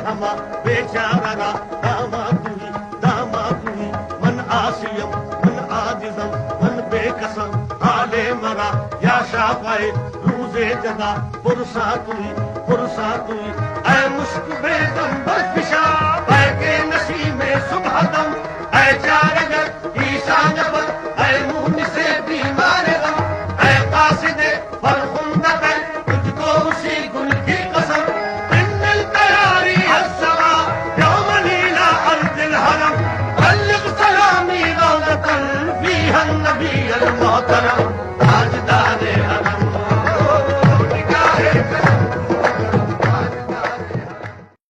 हमा बेचारा दामा तुही मन आसियम मन आजिजम मन बेकसम हाले मरा या शाफाए रूज़े जदा पुरसा तुही ऐ मुश्क